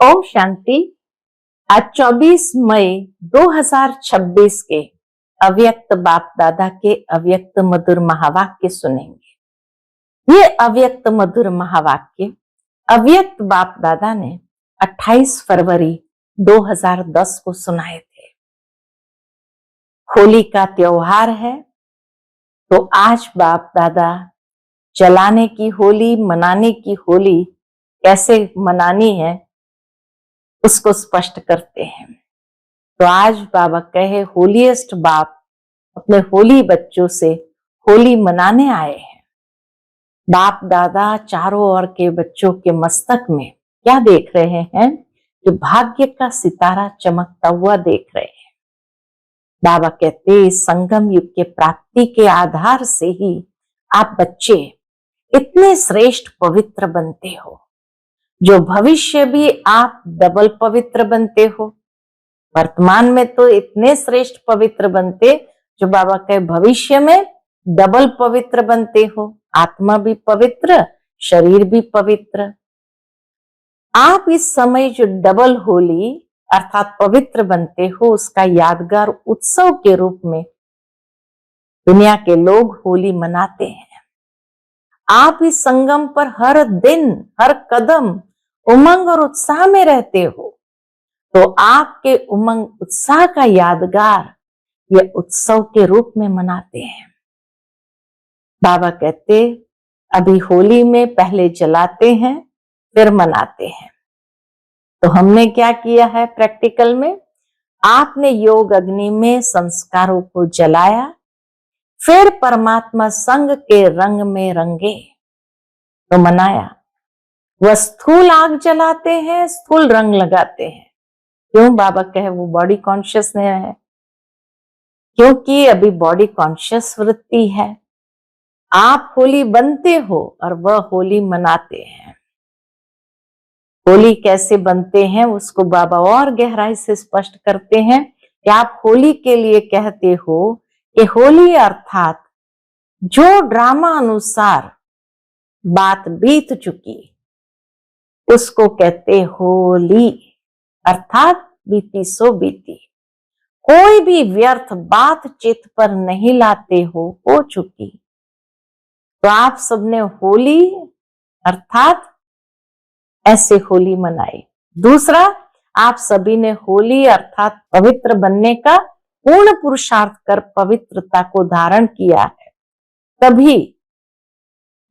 ओम शांति। आज 24 मई 2026 के अव्यक्त बाप दादा के अव्यक्त मधुर महावाक्य सुनेंगे। ये अव्यक्त मधुर महावाक्य अव्यक्त बाप दादा ने 28 फरवरी 2010 को सुनाए थे। होली का त्योहार है, तो आज बाप दादा जलाने की होली, मनाने की होली कैसे मनानी है उसको स्पष्ट करते हैं। तो आज बाबा कहे होलीएस्ट बाप अपने होली बच्चों से होली मनाने आए हैं। बाप दादा चारों ओर के बच्चों के मस्तक में क्या देख रहे हैं कि भाग्य का सितारा चमकता हुआ देख रहे हैं। बाबा कहते संगम युग के प्राप्ति के आधार से ही आप बच्चे इतने श्रेष्ठ पवित्र बनते हो, जो भविष्य भी आप डबल पवित्र बनते हो। वर्तमान में तो इतने श्रेष्ठ पवित्र बनते, जो बाबा कहे भविष्य में डबल पवित्र बनते हो। आत्मा भी पवित्र, शरीर भी पवित्र। आप इस समय जो डबल होली अर्थात पवित्र बनते हो, उसका यादगार उत्सव के रूप में दुनिया के लोग होली मनाते हैं। आप इस संगम पर हर दिन हर कदम उमंग और उत्साह में रहते हो, तो आपके उमंग उत्साह का यादगार ये उत्सव के रूप में मनाते हैं। बाबा कहते अभी होली में पहले जलाते हैं फिर मनाते हैं। तो हमने क्या किया है प्रैक्टिकल में? आपने योग अग्नि में संस्कारों को जलाया, फिर परमात्मा संग के रंग में रंगे तो मनाया। वह स्थूल आग जलाते हैं, स्थूल रंग लगाते हैं। क्यों? बाबा कहे वो बॉडी कॉन्शियस है, क्योंकि अभी बॉडी कॉन्शियस वृत्ति है। आप होली बनते हो और वह होली मनाते हैं। होली कैसे बनते हैं उसको बाबा और गहराई से स्पष्ट करते हैं कि आप होली के लिए कहते हो कि होली अर्थात जो ड्रामा अनुसार बात बीत चुकी उसको कहते होली, अर्थात बीती सो बीती। कोई भी व्यर्थ बात चित्त पर नहीं लाते हो चुकी। तो आप सबने होली अर्थात ऐसे होली मनाई। दूसरा, आप सभी ने होली अर्थात पवित्र बनने का पूर्ण पुरुषार्थ कर पवित्रता को धारण किया है। तभी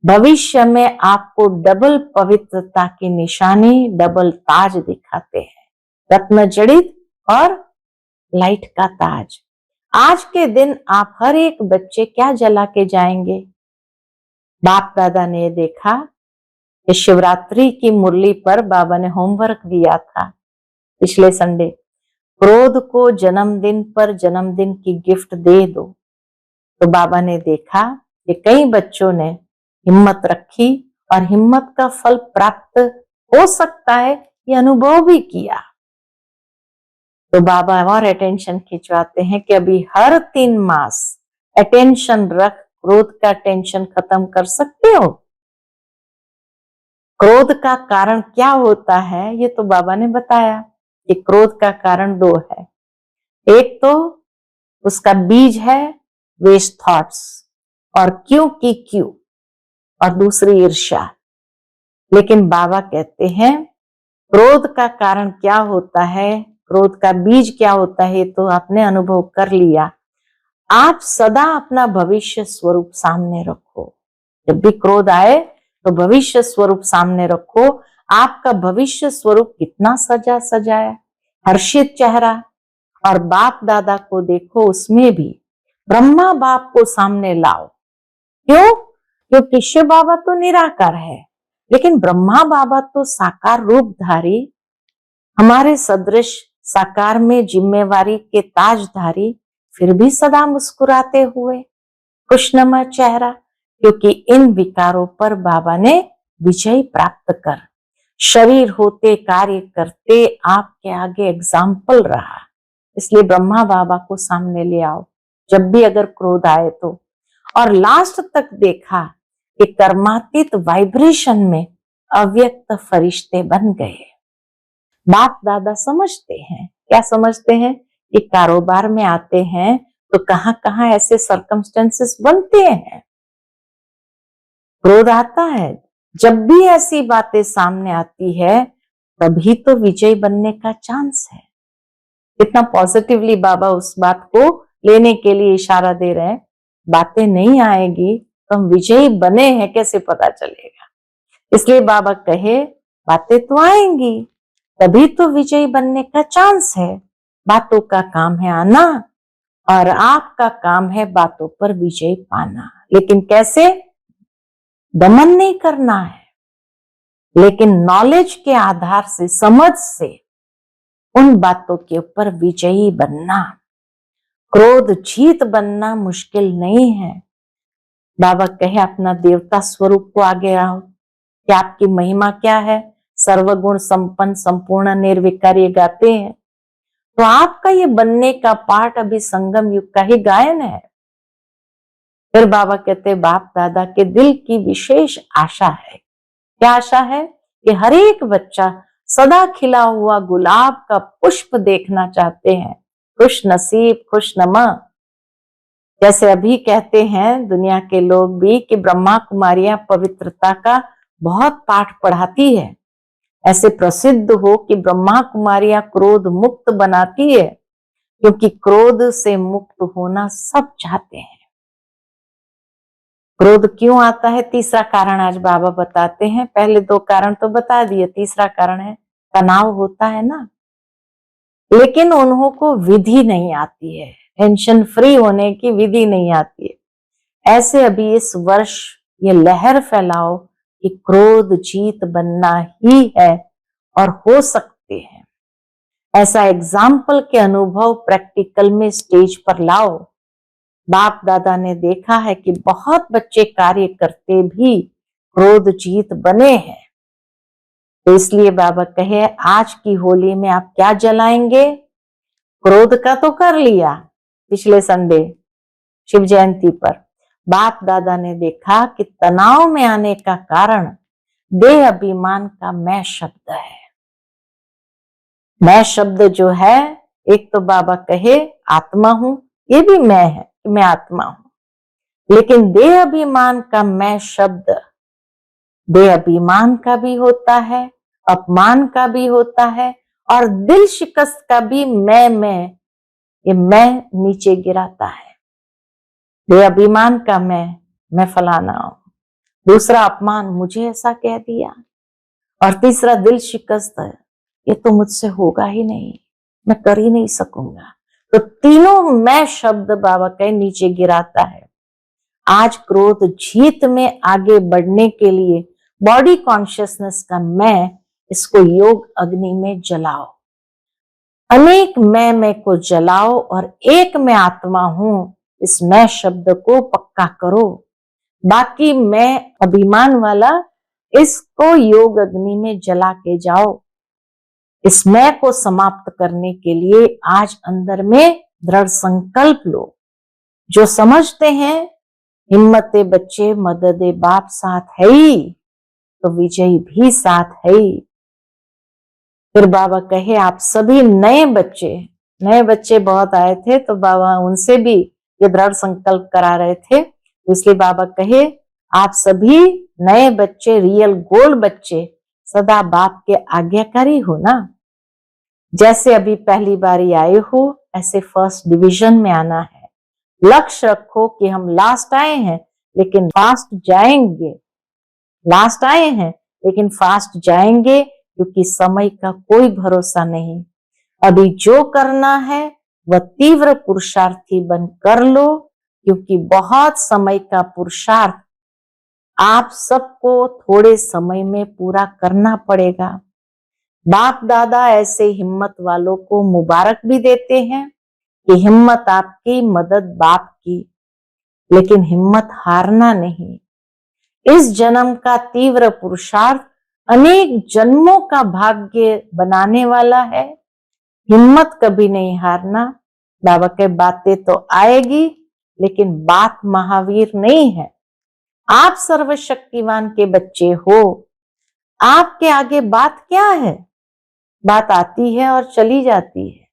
भविष्य में आपको डबल पवित्रता की निशानी, डबल ताज दिखाते हैं, रत्न जड़ित और लाइट का ताज। आज के दिन आप हर एक बच्चे क्या जला के जाएंगे? बाप दादा ने देखा कि शिवरात्रि की मुरली पर बाबा ने होमवर्क दिया था पिछले संडे, क्रोध को जन्मदिन पर जन्मदिन की गिफ्ट दे दो। तो बाबा ने देखा कि कई बच्चों ने हिम्मत रखी और हिम्मत का फल प्राप्त हो सकता है ये अनुभव भी किया। तो बाबा और अटेंशन खिंचवाते हैं कि अभी हर 3 मास अटेंशन रख क्रोध का टेंशन खत्म कर सकते हो। क्रोध का कारण क्या होता है ये तो बाबा ने बताया कि क्रोध का कारण 2 है। एक तो उसका बीज है वेस्ट थॉट्स और क्यों की क्यों, और दूसरी ईर्ष्या। लेकिन बाबा कहते हैं क्रोध का कारण क्या होता है, क्रोध का बीज क्या होता है, तो आपने अनुभव कर लिया। आप सदा अपना भविष्य स्वरूप सामने रखो। जब भी क्रोध आए तो भविष्य स्वरूप सामने रखो। आपका भविष्य स्वरूप कितना सजा सजाया, हर्षित चेहरा। और बाप दादा को देखो, उसमें भी ब्रह्मा बाप को सामने लाओ। क्यों? क्योंकि शिव बाबा तो निराकार है, लेकिन ब्रह्मा बाबा तो साकार रूपधारी, हमारे सदृश साकार में जिम्मेवारी के ताजधारी, फिर भी सदा मुस्कुराते हुए खुशनुमा चेहरा। क्योंकि इन विकारों पर बाबा ने विजय प्राप्त कर शरीर होते कार्य करते आपके आगे एग्जाम्पल रहा। इसलिए ब्रह्मा बाबा को सामने ले आओ जब भी अगर क्रोध आए तो। और लास्ट तक देखा कि कर्मातीत वाइब्रेशन में अव्यक्त फरिश्ते बन गए। बाप दादा समझते हैं, क्या समझते हैं कि कारोबार में आते हैं तो कहां कहां ऐसे सर्कमस्टेंसेस बनते हैं, क्रोध आता है। जब भी ऐसी बातें सामने आती है तभी तो विजय बनने का चांस है। कितना पॉजिटिवली बाबा उस बात को लेने के लिए इशारा दे रहे हैं। बातें नहीं आएगी तो हम विजयी बने हैं कैसे पता चलेगा। इसलिए बाबा कहे बातें तो आएंगी तभी तो विजयी बनने का चांस है। बातों का काम है आना और आपका काम है बातों पर विजय पाना। लेकिन कैसे? दमन नहीं करना है, लेकिन नॉलेज के आधार से, समझ से उन बातों के ऊपर विजयी बनना। क्रोध जीत बनना मुश्किल नहीं है। बाबा कहे अपना देवता स्वरूप को आगे आओ कि आपकी महिमा क्या है, सर्वगुण संपन्न संपूर्ण निर्विकारी गाते हैं। तो आपका ये बनने का पाठ अभी संगम युग का ही गायन है। फिर बाबा कहते बाप दादा के दिल की विशेष आशा है। क्या आशा है? कि हर एक बच्चा सदा खिला हुआ गुलाब का पुष्प देखना चाहते हैं। खुश नसीब, खुश नमा। जैसे अभी कहते हैं दुनिया के लोग भी कि ब्रह्मा कुमारियां पवित्रता का बहुत पाठ पढ़ाती है, ऐसे प्रसिद्ध हो कि ब्रह्मा कुमारियां क्रोध मुक्त बनाती है, क्योंकि क्रोध से मुक्त होना सब चाहते हैं। क्रोध क्यों आता है? तीसरा कारण आज बाबा बताते हैं। पहले दो कारण तो बता दिए, तीसरा कारण है तनाव होता है ना, लेकिन उन्हों को विधि नहीं आती है, टेंशन फ्री होने की विधि नहीं आती है। ऐसे अभी इस वर्ष ये लहर फैलाओ कि क्रोध जीत बनना ही है और हो सकते हैं। ऐसा एग्जाम्पल के अनुभव प्रैक्टिकल में स्टेज पर लाओ। बाप दादा ने देखा है कि बहुत बच्चे कार्य करते भी क्रोध जीत बने हैं। तो इसलिए बाबा कहे आज की होली में आप क्या जलाएंगे? क्रोध का तो कर लिया पिछले संडे शिव जयंती पर। बाप दादा ने देखा कि तनाव में आने का कारण देह अभिमान का मैं शब्द है। मैं शब्द जो है, एक तो बाबा कहे आत्मा हूं, ये भी मैं है, मैं आत्मा हूं, लेकिन देह अभिमान का मैं शब्द देह अभिमान का भी होता है, अपमान का भी होता है और दिल शिकस्त का भी मैं ये मैं नीचे गिराता है। देह अभिमान का मैं फलाना हूं, दूसरा अपमान, मुझे ऐसा कह दिया, और तीसरा दिल शिकस्त है, ये तो मुझसे होगा ही नहीं, मैं कर ही नहीं सकूंगा। तो तीनों मैं शब्द बाबा के नीचे गिराता है। आज क्रोध जीत में आगे बढ़ने के लिए बॉडी कॉन्शियसनेस का मैं, इसको योग अग्नि में जलाओ। अनेक मैं को जलाओ और एक मैं आत्मा हूं, इस मैं शब्द को पक्का करो। बाकी मैं अभिमान वाला, इसको योग अग्नि में जला के जाओ। इस मैं को समाप्त करने के लिए आज अंदर में दृढ़ संकल्प लो। जो समझते हैं हिम्मते बच्चे मददे बाप साथ है ही, तो विजय भी साथ है ही। फिर बाबा कहे आप सभी नए बच्चे बहुत आए थे, तो बाबा उनसे भी ये दृढ़ संकल्प करा रहे थे। इसलिए बाबा कहे आप सभी नए बच्चे, रियल गोल्ड बच्चे, सदा बाप के आज्ञाकारी हो ना। जैसे अभी पहली बारी आए हो, ऐसे फर्स्ट डिवीजन में आना है। लक्ष्य रखो कि हम लास्ट आए हैं लेकिन फास्ट जाएंगे, लास्ट आए हैं लेकिन फास्ट जाएंगे, क्योंकि समय का कोई भरोसा नहीं। अभी जो करना है वह तीव्र पुरुषार्थी बन कर लो, क्योंकि बहुत समय का पुरुषार्थ आप सबको थोड़े समय में पूरा करना पड़ेगा। बाप दादा ऐसे हिम्मत वालों को मुबारक भी देते हैं कि हिम्मत आपकी, मदद बाप की, लेकिन हिम्मत हारना नहीं। इस जन्म का तीव्र पुरुषार्थ अनेक जन्मों का भाग्य बनाने वाला है। हिम्मत कभी नहीं हारना। बाबा के बातें तो आएगी, लेकिन बात महावीर नहीं है। आप सर्वशक्तिवान के बच्चे हो, आपके आगे बात क्या है? बात आती है और चली जाती है।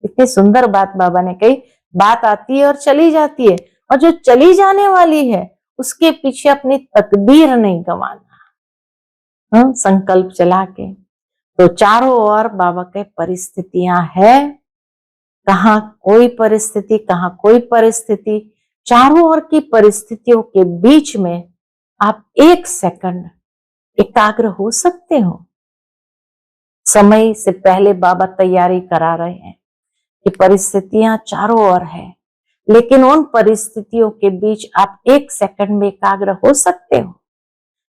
इतनी सुंदर बात बाबा ने कही, बात आती है और चली जाती है, और जो चली जाने वाली है उसके पीछे अपनी तकदीर नहीं गंवाना। संकल्प चला के तो चारों ओर बाबा के परिस्थितियां है, कहाँ कोई परिस्थिति, कहाँ कोई परिस्थिति, चारों ओर की परिस्थितियों के बीच में आप एक सेकंड एकाग्र हो सकते हो। समय से पहले बाबा तैयारी करा रहे हैं कि परिस्थितियां चारों ओर है, लेकिन उन परिस्थितियों के बीच आप एक सेकंड में एकाग्र हो सकते हो।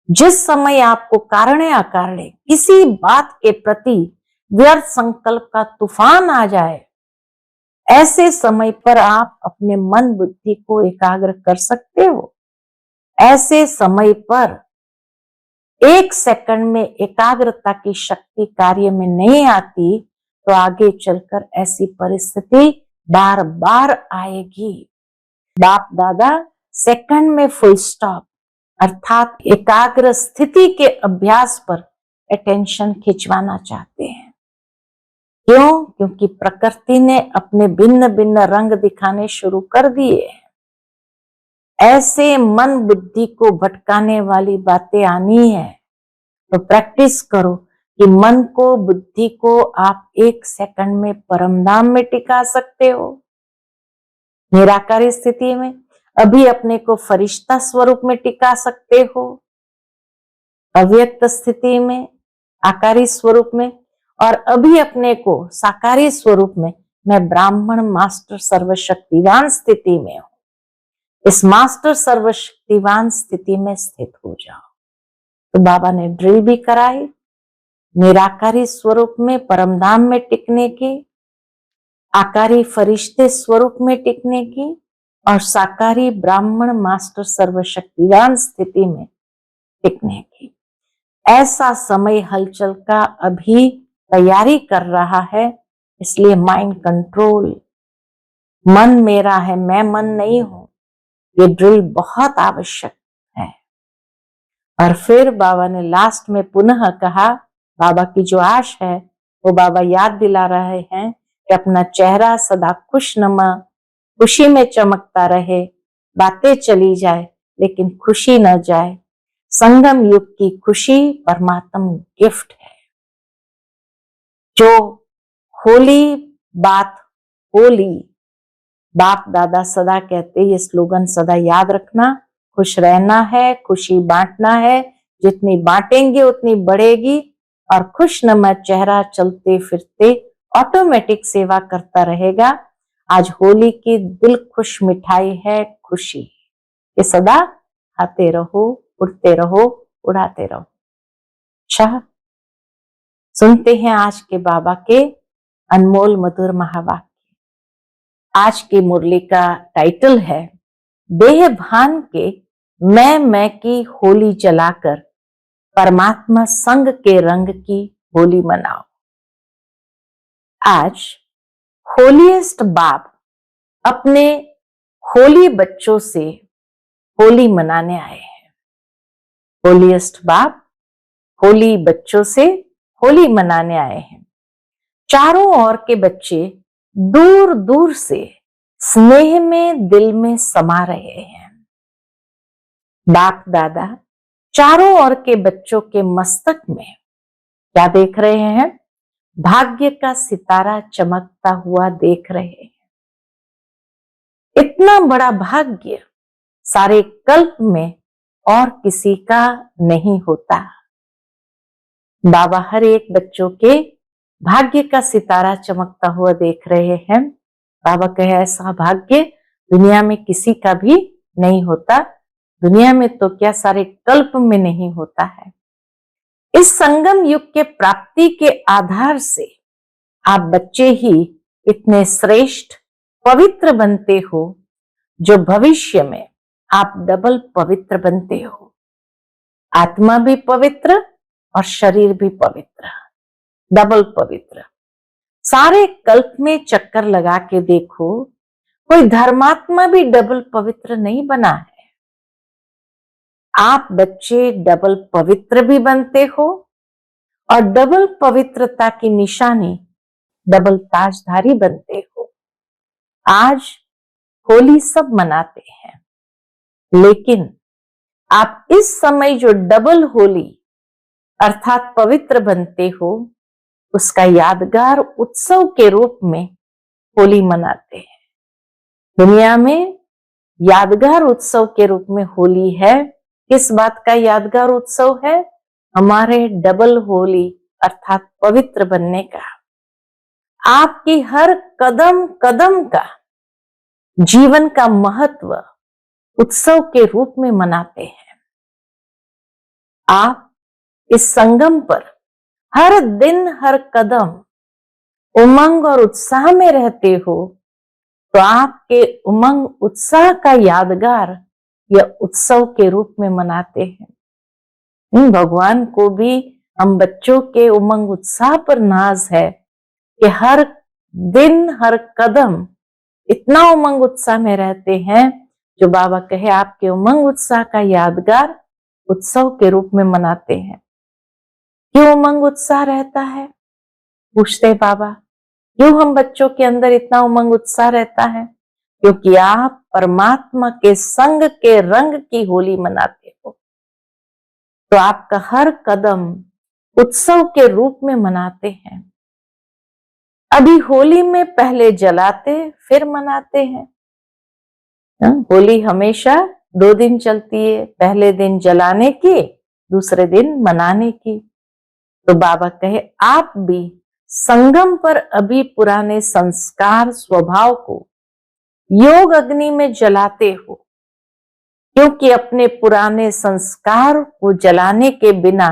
जिस समय आपको कारणे अकारणे किसी बात के प्रति व्यर्थ संकल्प का तूफान आ जाए, ऐसे समय पर आप अपने मन बुद्धि को एकाग्र कर सकते हो। ऐसे समय पर एक सेकंड में एकाग्रता की शक्ति कार्य में नहीं आती तो आगे चलकर ऐसी परिस्थिति बार बार आएगी। बाप दादा सेकंड में फुल स्टॉप अर्थात एकाग्र स्थिति के अभ्यास पर अटेंशन खिंचवाना चाहते हैं। क्यों? क्योंकि प्रकृति ने अपने भिन्न भिन्न रंग दिखाने शुरू कर दिए। ऐसे मन बुद्धि को भटकाने वाली बातें आनी है तो प्रैक्टिस करो कि मन को बुद्धि को आप एक सेकंड में परमधाम में टिका सकते हो। निराकारी स्थिति में अभी अपने को फरिश्ता स्वरूप में टिका सकते हो, अव्यक्त स्थिति में आकारी स्वरूप में, और अभी अपने को साकारी स्वरूप में मैं ब्राह्मण मास्टर सर्वशक्तिवान स्थिति में हूं। इस मास्टर सर्वशक्तिवान स्थिति में स्थित हो जाओ। तो बाबा ने ड्रिल भी कराई निराकारी स्वरूप में परमधाम में टिकने की, आकारी फरिश्ते स्वरूप में टिकने की, और साकारी ब्राह्मण मास्टर सर्वशक्तिवान स्थिति में टिकने की। ऐसा समय हलचल का अभी तैयारी कर रहा है, इसलिए माइंड कंट्रोल, मन मेरा है, मैं मन नहीं हूं, ये ड्रिल बहुत आवश्यक है। और फिर बाबा ने लास्ट में पुनः कहा, बाबा की जो आश है वो बाबा याद दिला रहे हैं कि अपना चेहरा सदा खुशनुमा खुशी में चमकता रहे, बातें चली जाए लेकिन खुशी न जाए। संगम युग की खुशी परमात्म गिफ्ट है। जो होली बात होली, बाप दादा सदा कहते ये स्लोगन सदा याद रखना, खुश रहना है, खुशी बांटना है, जितनी बांटेंगे उतनी बढ़ेगी, और खुशनुमा चेहरा चलते फिरते ऑटोमेटिक सेवा करता रहेगा। आज होली की दिल खुश मिठाई है खुशी, ये सदा खाते रहो, उड़ते रहो, उड़ाते रहो। अच्छा, सुनते हैं आज के बाबा के अनमोल मधुर महावाक्य। आज की मुरली का टाइटल है देह भान के मैं की होली जलाकर परमात्मा संग के रंग की होली मनाओ। आज होलीएस्ट बाप अपने होली बच्चों से होली मनाने आए हैं। होलीएस्ट बाप होली बच्चों से होली मनाने आए हैं। चारों ओर के बच्चे दूर दूर से स्नेह में दिल में समा रहे हैं। बाप दादा चारों ओर के बच्चों के मस्तक में क्या देख रहे हैं? भाग्य का सितारा चमकता हुआ देख रहे हैं। इतना बड़ा भाग्य सारे कल्प में और किसी का नहीं होता। बाबा हर एक बच्चों के भाग्य का सितारा चमकता हुआ देख रहे हैं। बाबा कहे ऐसा भाग्य दुनिया में किसी का भी नहीं होता, दुनिया में तो क्या सारे कल्प में नहीं होता है। इस संगम युग के प्राप्ति के आधार से आप बच्चे ही इतने श्रेष्ठ पवित्र बनते हो, जो भविष्य में आप डबल पवित्र बनते हो। आत्मा भी पवित्र और शरीर भी पवित्र, डबल पवित्र। सारे कल्प में चक्कर लगा के देखो, कोई धर्मात्मा भी डबल पवित्र नहीं बना है। आप बच्चे डबल पवित्र भी बनते हो और डबल पवित्रता की निशानी डबल ताजधारी बनते हो। आज होली सब मनाते हैं, लेकिन आप इस समय जो डबल होली अर्थात पवित्र बनते हो, उसका यादगार उत्सव के रूप में होली मनाते हैं। दुनिया में यादगार उत्सव के रूप में होली है। किस बात का यादगार उत्सव है? हमारे डबल होली अर्थात पवित्र बनने का। आपकी हर कदम कदम का जीवन का महत्व उत्सव के रूप में मनाते हैं। आप इस संगम पर हर दिन हर कदम उमंग और उत्साह में रहते हो, तो आपके उमंग उत्साह का यादगार यह उत्सव के रूप में मनाते हैं। भगवान को भी हम बच्चों के उमंग उत्साह पर नाज है कि हर दिन हर कदम इतना उमंग उत्साह में रहते हैं, जो बाबा कहे आपके उमंग उत्साह का यादगार उत्सव के रूप में मनाते हैं। क्यों उमंग उत्साह रहता है? पूछते बाबा, क्यों हम बच्चों के अंदर इतना उमंग उत्साह रहता है? क्योंकि आप परमात्मा के संग के रंग की होली मनाते हो, तो आपका हर कदम उत्सव के रूप में मनाते हैं। अभी होली में पहले जलाते फिर मनाते हैं। होली हमेशा 2 दिन चलती है, पहले दिन जलाने की, दूसरे दिन मनाने की। तो बाबा कहे आप भी संगम पर अभी पुराने संस्कार स्वभाव को योग अग्नि में जलाते हो, क्योंकि अपने पुराने संस्कार को जलाने के बिना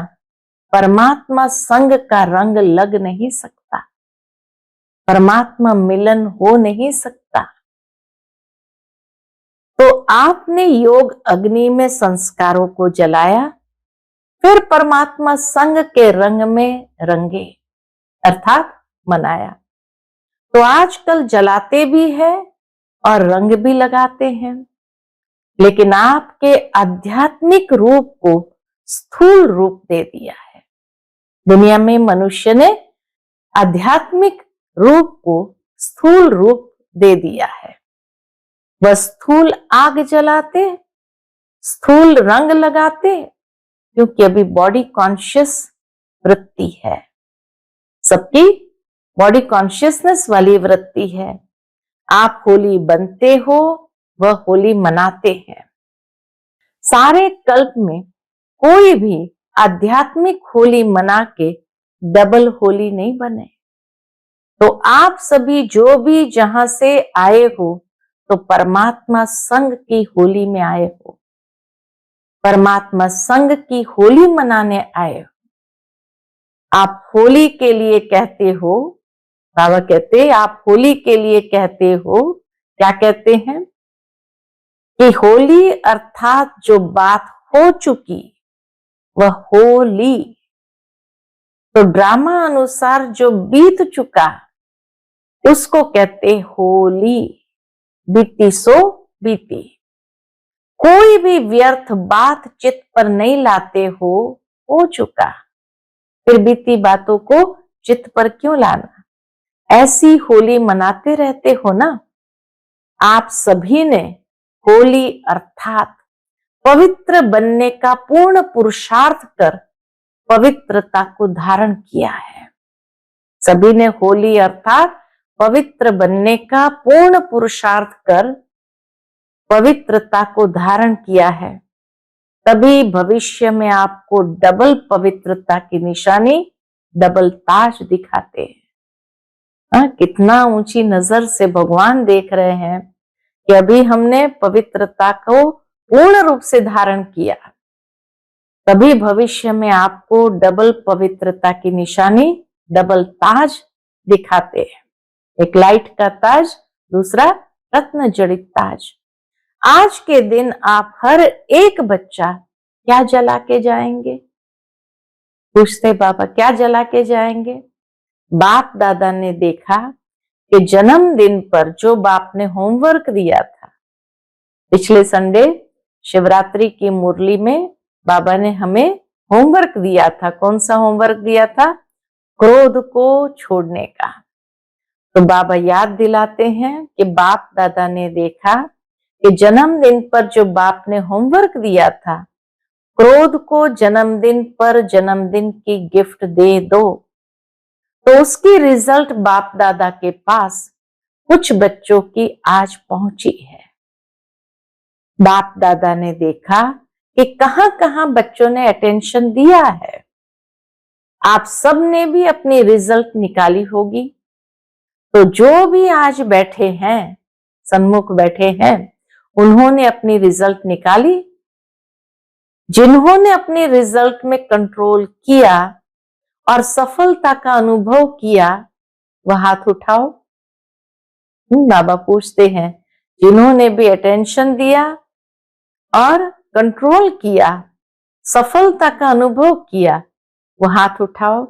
परमात्मा संग का रंग लग नहीं सकता, परमात्मा मिलन हो नहीं सकता। तो आपने योग अग्नि में संस्कारों को जलाया, फिर परमात्मा संग के रंग में रंगे अर्थात मनाया। तो आजकल जलाते भी है और रंग भी लगाते हैं, लेकिन आपके आध्यात्मिक रूप को स्थूल रूप दे दिया है। दुनिया में मनुष्य ने आध्यात्मिक रूप को स्थूल रूप दे दिया है। वह स्थूल आग जलाते, स्थूल रंग लगाते, क्योंकि अभी बॉडी कॉन्शियस वृत्ति है, सबकी बॉडी कॉन्शियसनेस वाली वृत्ति है। आप होली बनते हो, वह होली मनाते हैं। सारे कल्प में कोई भी आध्यात्मिक होली मना के डबल होली नहीं बने। तो आप सभी जो भी जहां से आए हो, तो परमात्मा संग की होली में आए हो, परमात्मा संग की होली मनाने आए हो। आप होली के लिए कहते हो, बाबा कहते आप होली के लिए कहते हो, क्या कहते हैं कि होली अर्थात जो बात हो चुकी वह होली। तो ड्रामा अनुसार जो बीत चुका उसको कहते होली। बीती सो बीती। कोई भी व्यर्थ बात चित्त पर नहीं लाते हो चुका, फिर बीती बातों को चित्त पर क्यों लाना? ऐसी होली मनाते रहते हो ना। आप सभी ने होली अर्थात पवित्र बनने का पूर्ण पुरुषार्थ कर पवित्रता को धारण किया है। सभी ने होली अर्थात पवित्र बनने का पूर्ण पुरुषार्थ कर पवित्रता को धारण किया है। तभी भविष्य में आपको डबल पवित्रता की निशानी, डबल ताज दिखाते हैं। कितना ऊंची नजर से भगवान देख रहे हैं कि अभी हमने पवित्रता को पूर्ण रूप से धारण किया, तभी भविष्य में आपको डबल पवित्रता की निशानी, डबल ताज दिखाते हैं। एक लाइट का ताज, दूसरा रत्न जड़ित ताज। आज के दिन आप हर एक बच्चा क्या जला के जाएंगे? पूछते बाबा क्या जला के जाएंगे? बाप दादा ने देखा कि जन्मदिन पर जो बाप ने होमवर्क दिया था, पिछले संडे शिवरात्रि की मुरली में बाबा ने हमें होमवर्क दिया था। कौन सा होमवर्क दिया था? क्रोध को छोड़ने का। तो बाबा याद दिलाते हैं कि बाप दादा ने देखा कि जन्मदिन पर जो बाप ने होमवर्क दिया था, क्रोध को जन्मदिन पर जन्मदिन की गिफ्ट दे दो, तो उसकी रिजल्ट बाप दादा के पास कुछ बच्चों की आज पहुंची है। बाप दादा ने देखा कि कहां कहां बच्चों ने अटेंशन दिया है। आप सब ने भी अपनी रिजल्ट निकाली होगी। तो जो भी आज बैठे हैं, सन्मुख बैठे हैं, उन्होंने अपनी रिजल्ट निकाली। जिन्होंने अपने रिजल्ट में कंट्रोल किया और सफलता का अनुभव किया, वह हाथ उठाओ। बाबा पूछते हैं, जिन्होंने भी अटेंशन दिया और कंट्रोल किया, सफलता का अनुभव किया, वह हाथ उठाओ।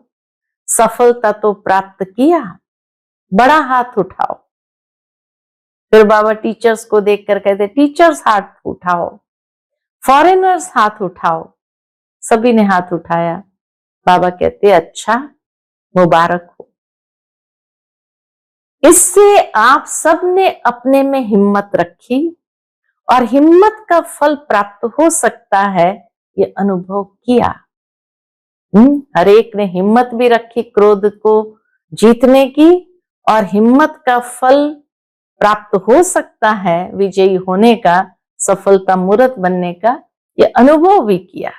सफलता तो प्राप्त किया, बड़ा हाथ उठाओ। फिर बाबा टीचर्स को देखकर कहते, टीचर्स हाथ उठाओ, फॉरेनर्स हाथ उठाओ। सभी ने हाथ उठाया। बाबा कहते, अच्छा, मुबारक हो। इससे आप सब ने अपने में हिम्मत रखी और हिम्मत का फल प्राप्त हो सकता है, ये अनुभव किया। हर एक ने हिम्मत भी रखी क्रोध को जीतने की, और हिम्मत का फल प्राप्त हो सकता है विजयी होने का, सफलता मूर्त बनने का, ये अनुभव भी किया।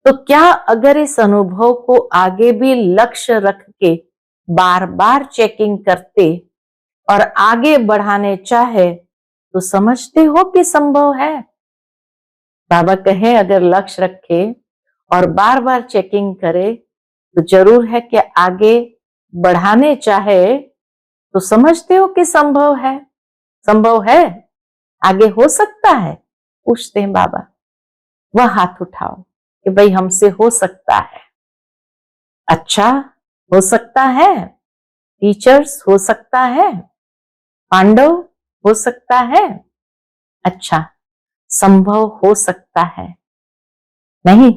तो क्या अगर इस अनुभव को आगे भी लक्ष्य रख के बार बार चेकिंग करते और आगे बढ़ाने चाहे, तो समझते हो कि संभव है? बाबा कहे, अगर लक्ष्य रखे और बार बार चेकिंग करे, तो जरूर है कि आगे बढ़ाने चाहे, तो समझते हो कि संभव है? संभव है? आगे हो सकता है? पूछते हैं बाबा। वह हाथ उठाओ कि भाई हमसे हो सकता है। अच्छा, हो सकता है। टीचर्स, हो सकता है। पांडव, हो सकता है। अच्छा, संभव हो सकता है नहीं?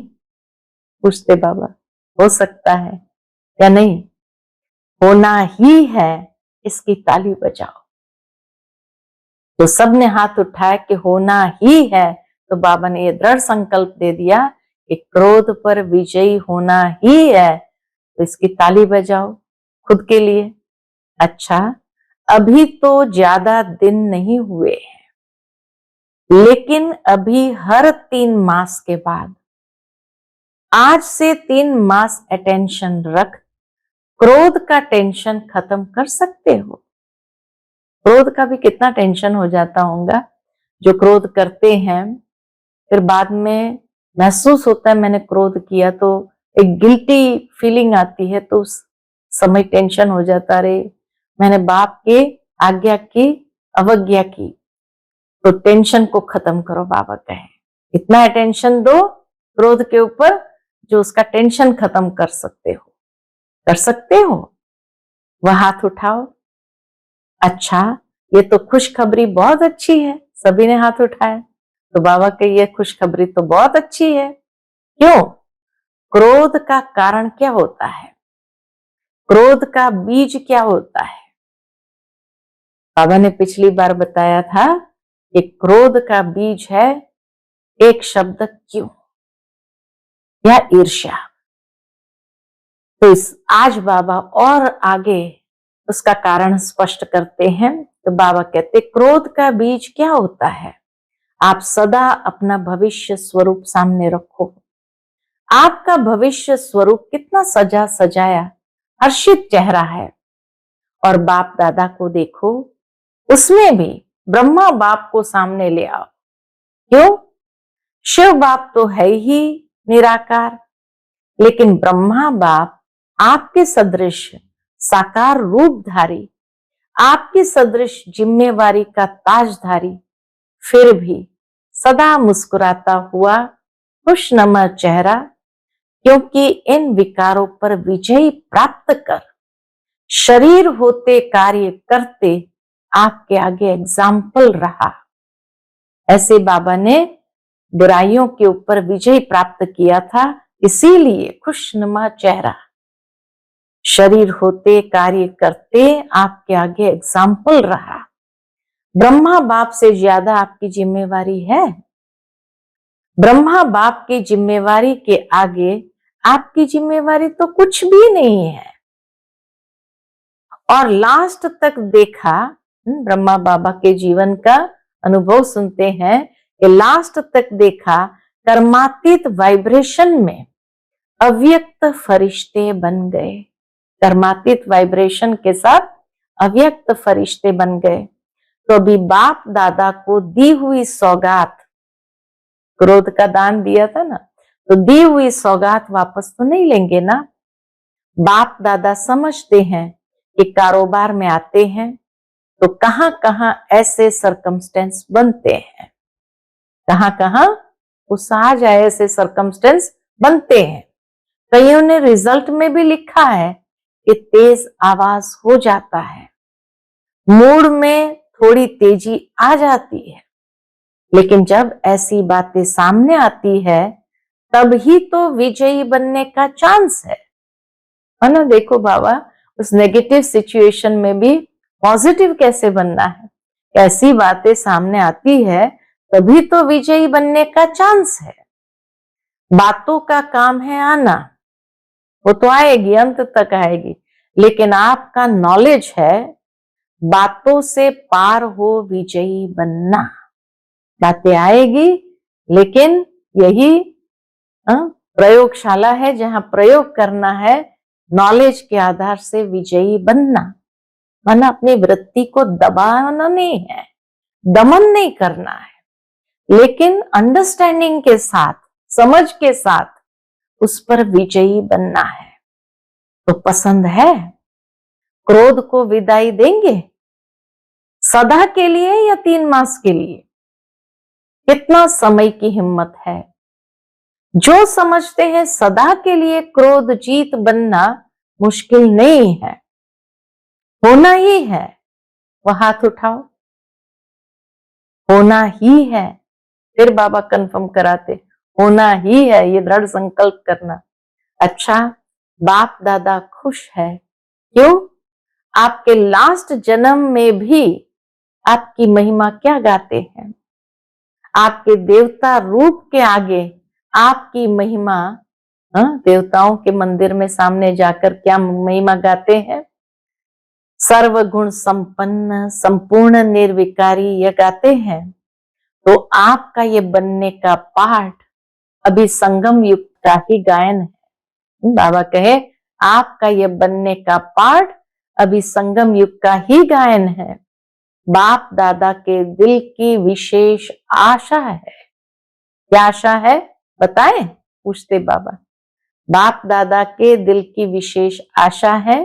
पूछते बाबा, हो सकता है या नहीं? होना ही है, इसकी ताली बजाओ। तो सबने हाथ उठाया कि होना ही है। तो बाबा ने ये दृढ़ संकल्प दे दिया कि क्रोध पर विजयी होना ही है, तो इसकी ताली बजाओ खुद के लिए। अच्छा, अभी तो ज्यादा दिन नहीं हुए हैं, लेकिन अभी हर 3 मास के बाद, आज से 3 मास अटेंशन रख क्रोध का टेंशन खत्म कर सकते हो। क्रोध का भी कितना टेंशन हो जाता होगा। जो क्रोध करते हैं, फिर बाद में महसूस होता है मैंने क्रोध किया, तो एक गिल्टी फीलिंग आती है, तो उस समय टेंशन हो जाता, रे मैंने बाप के आज्ञा की अवज्ञा की। तो टेंशन को खत्म करो, बाबा कहे। इतना अटेंशन दो क्रोध के ऊपर जो उसका टेंशन खत्म कर सकते हो। कर सकते हो? वह हाथ उठाओ। अच्छा, ये तो खुशखबरी बहुत अच्छी है। सभी ने हाथ उठाया। तो बाबा कही, ये खुशखबरी तो बहुत अच्छी है। क्यों? क्रोध का कारण क्या होता है? क्रोध का बीज क्या होता है? बाबा ने पिछली बार बताया था कि क्रोध का बीज है एक शब्द, क्यों, या ईर्ष्या। तो आज बाबा और आगे उसका कारण स्पष्ट करते हैं। तो बाबा कहते, क्रोध का बीज क्या होता है? आप सदा अपना भविष्य स्वरूप सामने रखो। आपका भविष्य स्वरूप कितना सजा सजाया, हर्षित चेहरा है। और बाप दादा को देखो, उसमें भी ब्रह्मा बाप को सामने ले आओ। क्यों? शिव बाप तो है ही निराकार, लेकिन ब्रह्मा बाप आपके सदृश साकार रूपधारी, आपके सदृश जिम्मेवारी का ताजधारी, फिर भी सदा मुस्कुराता हुआ खुशनुमा चेहरा, क्योंकि इन विकारों पर विजय प्राप्त कर शरीर होते कार्य करते आपके आगे एग्जाम्पल रहा। ऐसे बाबा ने बुराइयों के ऊपर विजय प्राप्त किया था, इसीलिए खुशनुमा चेहरा, शरीर होते कार्य करते आपके आगे एग्जाम्पल रहा। ब्रह्मा बाप से ज्यादा आपकी जिम्मेवारी है। ब्रह्मा बाप की जिम्मेवारी के आगे आपकी जिम्मेवारी तो कुछ भी नहीं है। और लास्ट तक देखा, ब्रह्मा बाबा के जीवन का अनुभव सुनते हैं कि लास्ट तक देखा कर्मातीत वाइब्रेशन में अव्यक्त फरिश्ते बन गए। कर्मातीत वाइब्रेशन के साथ अव्यक्त फरिश्ते बन गए। तो अभी बाप दादा को दी हुई सौगात, क्रोध का दान दिया था ना, तो दी हुई सौगात वापस तो नहीं लेंगे ना। बाप दादा समझते हैं कि कारोबार में आते हैं तो कहां कहां ऐसे सरकमस्टेंस बनते हैं, कहां कहां गुस्सा आ जाए ऐसे सरकमस्टेंस बनते हैं। कईयों ने रिजल्ट में भी लिखा है कि तेज आवाज हो जाता है, मूड में थोड़ी तेजी आ जाती है। लेकिन जब ऐसी बातें सामने आती है तब ही तो विजयी बनने का चांस है ना। देखो बाबा, उस नेगेटिव सिचुएशन में भी पॉजिटिव कैसे बनना है। ऐसी बातें सामने आती है तभी तो विजयी बनने का चांस है। बातों का काम है आना, वो तो आएगी, अंत तक आएगी। लेकिन आपका नॉलेज है बातों से पार हो विजयी बनना। बातें आएगी, लेकिन यही प्रयोगशाला है जहां प्रयोग करना है, नॉलेज के आधार से विजयी बनना। मन अपनी वृत्ति को दबाना नहीं है, दमन नहीं करना है, लेकिन अंडरस्टैंडिंग के साथ, समझ के साथ उस पर विजयी बनना है। तो पसंद है, क्रोध को विदाई देंगे सदा के लिए या 3 मास के लिए? कितना समय की हिम्मत है। जो समझते हैं सदा के लिए क्रोध जीत बनना मुश्किल नहीं है, होना ही है, वह हाथ उठाओ, होना ही है। फिर बाबा कंफर्म कराते, होना ही है, ये दृढ़ संकल्प करना। अच्छा, बाप दादा खुश है, क्यों? आपके लास्ट जन्म में भी आपकी महिमा क्या गाते हैं। आपके देवता रूप के आगे आपकी महिमा, देवताओं के मंदिर में सामने जाकर क्या महिमा गाते हैं? सर्वगुण संपन्न संपूर्ण निर्विकारी, यह गाते हैं। तो आपका ये बनने का पाठ अभी संगम युग का ही गायन है। बाबा कहे आपका ये बनने का पाठ अभी संगम युग का ही गायन है। बाप दादा के दिल की विशेष आशा है। क्या आशा है बताएं? पूछते बाबा। बाप दादा के दिल की विशेष आशा है,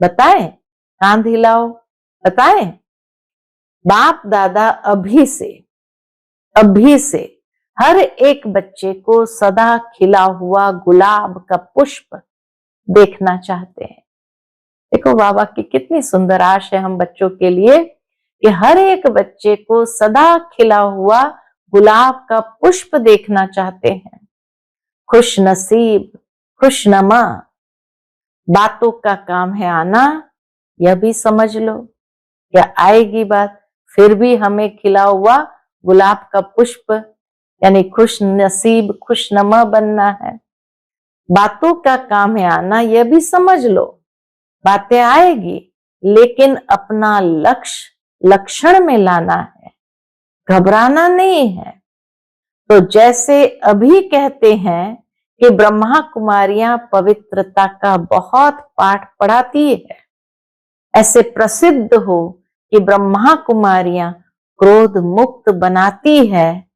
बताएं? कान हिलाओ, बताएं? बाप दादा अभी से हर एक बच्चे को सदा खिला हुआ गुलाब का पुष्प देखना चाहते हैं। देखो बाबा की कितनी सुंदर आश है हम बच्चों के लिए कि हर एक बच्चे को सदा खिला हुआ गुलाब का पुष्प देखना चाहते हैं। खुश नसीब, खुशनमा, बातों का काम है आना, यह भी समझ लो। क्या आएगी बात, फिर भी हमें खिला हुआ गुलाब का पुष्प यानी खुश नसीब, खुशनमा बनना है। बातों का काम है आना, यह भी समझ लो। बातें आएगी, लेकिन अपना लक्ष्य लक्षण में लाना है, घबराना नहीं है। तो जैसे अभी कहते हैं कि ब्रह्मा कुमारियां पवित्रता का बहुत पाठ पढ़ाती है, ऐसे प्रसिद्ध हो कि ब्रह्मा कुमारियां क्रोध मुक्त बनाती है,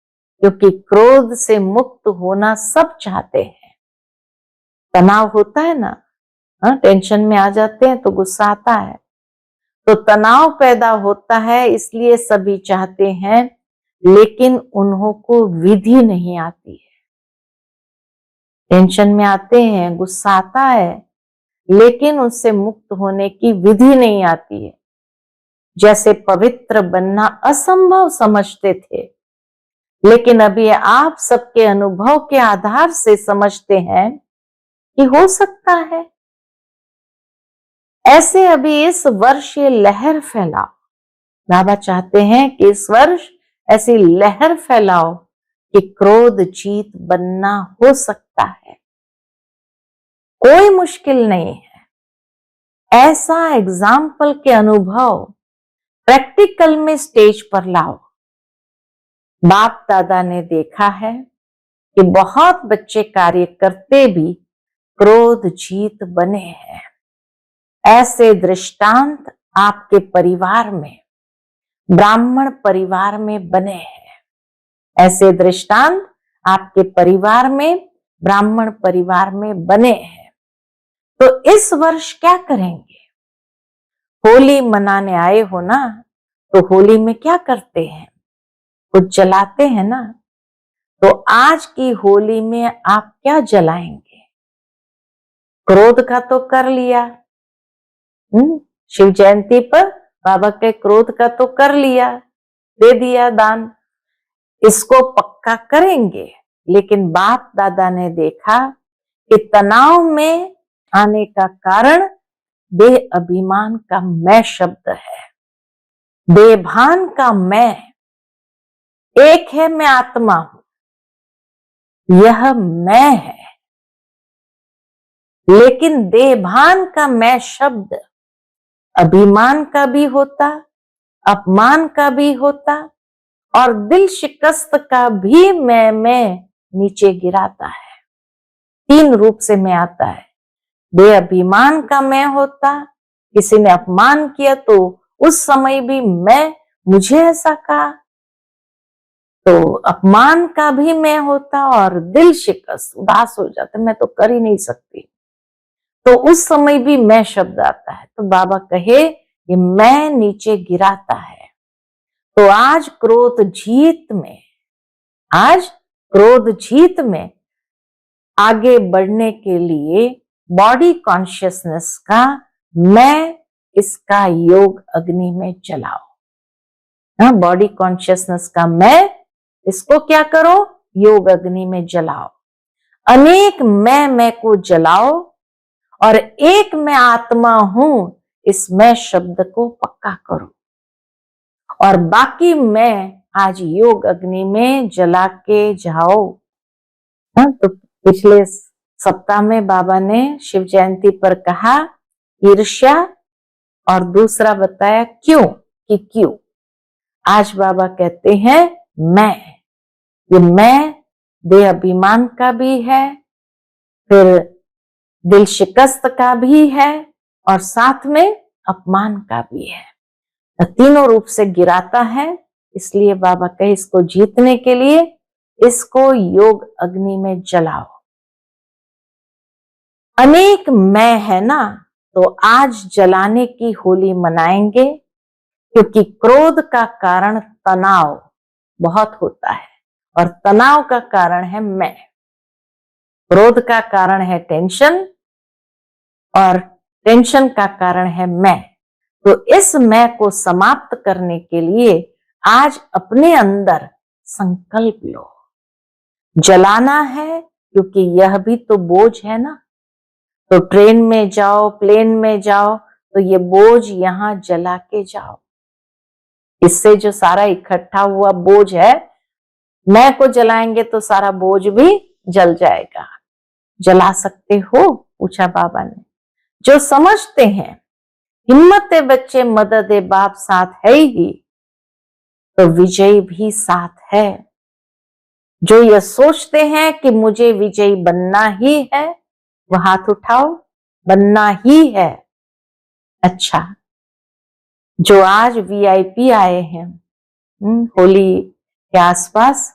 क्योंकि क्रोध से मुक्त होना सब चाहते हैं। तनाव होता है ना, टेंशन में आ जाते हैं तो गुस्सा आता है, तो तनाव पैदा होता है, इसलिए सभी चाहते हैं, लेकिन उन्हों को विधि नहीं आती है। टेंशन में आते हैं, गुस्सा आता है, लेकिन उससे मुक्त होने की विधि नहीं आती है। जैसे पवित्र बनना असंभव समझते थे, लेकिन अभी आप सबके अनुभव के आधार से समझते हैं कि हो सकता है ऐसे अभी इस वर्ष ये लहर फैलाओ। बाबा चाहते हैं कि इस वर्ष ऐसी लहर फैलाओ कि क्रोध जीत बनना हो सकता है, कोई मुश्किल नहीं है। ऐसा एग्जाम्पल के अनुभव प्रैक्टिकल में स्टेज पर लाओ। बाप दादा ने देखा है कि बहुत बच्चे कार्य करते भी क्रोध जीत बने हैं। ऐसे दृष्टांत आपके परिवार में, ब्राह्मण परिवार में बने हैं। ऐसे दृष्टांत आपके परिवार में, ब्राह्मण परिवार में बने हैं। तो इस वर्ष क्या करेंगे? होली मनाने आए हो ना, तो होली में क्या करते हैं? कुछ जलाते हैं ना। तो आज की होली में आप क्या जलाएंगे? क्रोध का तो कर लिया, शिव जयंती पर बाबा के क्रोध का तो कर लिया, दे दिया दान, इसको पक्का करेंगे। लेकिन बाप दादा ने देखा कि तनाव में आने का कारण देह अभिमान का मैं शब्द है, देभान का मैं। एक है मैं आत्मा हूं, यह मैं है, लेकिन देभान का मैं शब्द अभिमान का भी होता, अपमान का भी होता और दिल शिकस्त का भी मैं नीचे गिराता है। 3 रूप से मैं आता है। बेअभिमान का मैं होता, किसी ने अपमान किया तो उस समय भी मैं, मुझे ऐसा कहा, तो अपमान का भी मैं होता और दिल शिकस्त, उदास हो जाता, मैं तो कर ही नहीं सकती, तो उस समय भी मैं शब्द आता है। तो बाबा कहे ये मैं नीचे गिराता है। तो आज क्रोध जीत में, आज क्रोध जीत में आगे बढ़ने के लिए बॉडी कॉन्शियसनेस का मैं, इसका योग अग्नि में जलाओ। बॉडी कॉन्शियसनेस का मैं, इसको क्या करो? योग अग्नि में जलाओ। अनेक मैं को जलाओ और एक मैं आत्मा हूं, इस मैं शब्द को पक्का करो। और बाकी मैं आज योग अग्नि में जला के जाओ। तो पिछले सप्ताह में बाबा ने शिव जयंती पर कहा ईर्ष्या, और दूसरा बताया क्यों, कि क्यों। आज बाबा कहते हैं मैं, ये मैं देह अभिमान का भी है, फिर दिल शिकस्त का भी है और साथ में अपमान का भी है। तीनों रूप से गिराता है। इसलिए बाबा कहे इसको जीतने के लिए इसको योग अग्नि में जलाओ। अनेक मैं है ना, तो आज जलाने की होली मनाएंगे, क्योंकि क्रोध का कारण तनाव बहुत होता है और तनाव का कारण है मैं, क्रोध का कारण है टेंशन और टेंशन का कारण है मैं। तो इस मैं को समाप्त करने के लिए आज अपने अंदर संकल्प लो, जलाना है, क्योंकि यह भी तो बोझ है ना। तो ट्रेन में जाओ, प्लेन में जाओ, तो ये बोझ यहां जला के जाओ। इससे जो सारा इकट्ठा हुआ बोझ है, मैं को जलाएंगे तो सारा बोझ भी जल जाएगा। जला सकते हो? पूछा बाबा ने। जो समझते हैं हिम्मत है बच्चे, मदद है बाप साथ है ही, तो विजय भी साथ है। जो ये सोचते हैं कि मुझे विजयी बनना ही है, वो हाथ उठाओ, बनना ही है। अच्छा, जो आज वीआईपी आए हैं होली के आसपास,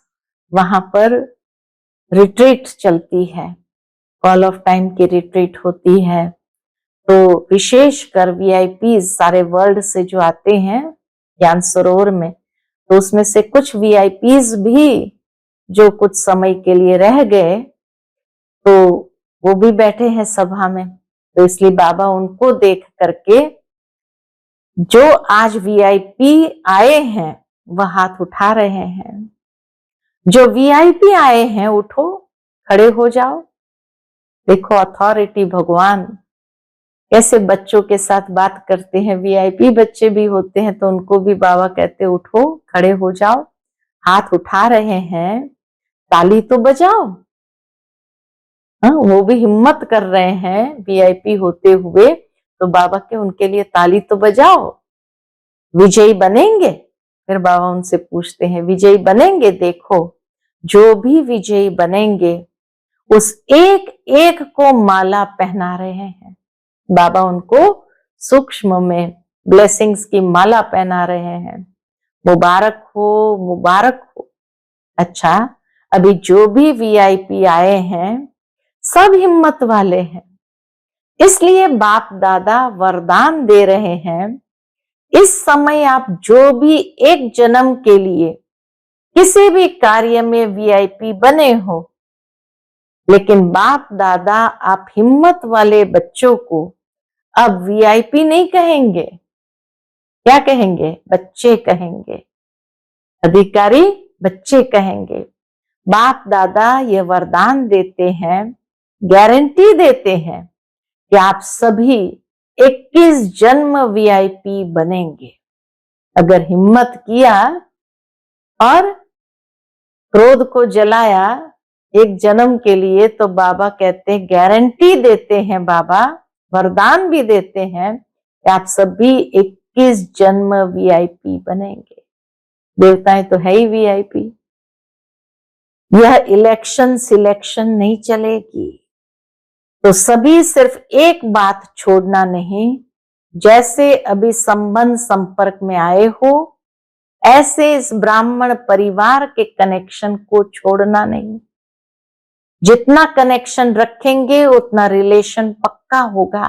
वहां पर रिट्रीट चलती है, कॉल ऑफ टाइम की रिट्रीट होती है। तो विशेषकर वीआईपी सारे वर्ल्ड से जो आते हैं ज्ञान सरोवर में, तो उसमें से कुछ वीआईपीज भी जो कुछ समय के लिए रह गए, तो वो भी बैठे हैं सभा में। तो इसलिए बाबा उनको देख करके, जो आज वीआईपी आए हैं वह हाथ उठा रहे हैं। जो वीआईपी आए हैं उठो, खड़े हो जाओ। देखो अथॉरिटी भगवान कैसे बच्चों के साथ बात करते हैं। वीआईपी बच्चे भी होते हैं तो उनको भी बाबा कहते उठो, खड़े हो जाओ। हाथ उठा रहे हैं, ताली तो बजाओ। हाँ, वो भी हिम्मत कर रहे हैं वीआईपी होते हुए, तो बाबा के उनके लिए ताली तो बजाओ। विजयी बनेंगे? फिर बाबा उनसे पूछते हैं विजयी बनेंगे? देखो जो भी विजयी बनेंगे उस एक एक को माला पहना रहे हैं। बाबा उनको सूक्ष्म में ब्लेसिंग्स की माला पहना रहे हैं। मुबारक हो, मुबारक हो। अच्छा, अभी जो भी वीआईपी आए हैं सब हिम्मत वाले हैं, इसलिए बाप दादा वरदान दे रहे हैं इस समय आप जो भी एक जन्म के लिए किसी भी कार्य में वीआईपी बने हो, लेकिन बाप दादा आप हिम्मत वाले बच्चों को अब वीआईपी नहीं कहेंगे। क्या कहेंगे? बच्चे कहेंगे। अधिकारी बच्चे कहेंगे। बाप दादा ये वरदान देते हैं, गारंटी देते हैं कि आप सभी 21 जन्म वीआईपी बनेंगे। अगर हिम्मत किया और क्रोध को जलाया एक जन्म के लिए, तो बाबा कहते हैं, गारंटी देते हैं बाबा, वरदान भी देते हैं कि आप सभी 21 जन्म वीआईपी बनेंगे। देवताएं तो है ही वीआईपी। यह इलेक्शन सिलेक्शन नहीं चलेगी। तो सभी सिर्फ एक बात छोड़ना नहीं, जैसे अभी संबंध संपर्क में आए हो ऐसे इस ब्राह्मण परिवार के कनेक्शन को छोड़ना नहीं। जितना कनेक्शन रखेंगे उतना रिलेशन पक्का होगा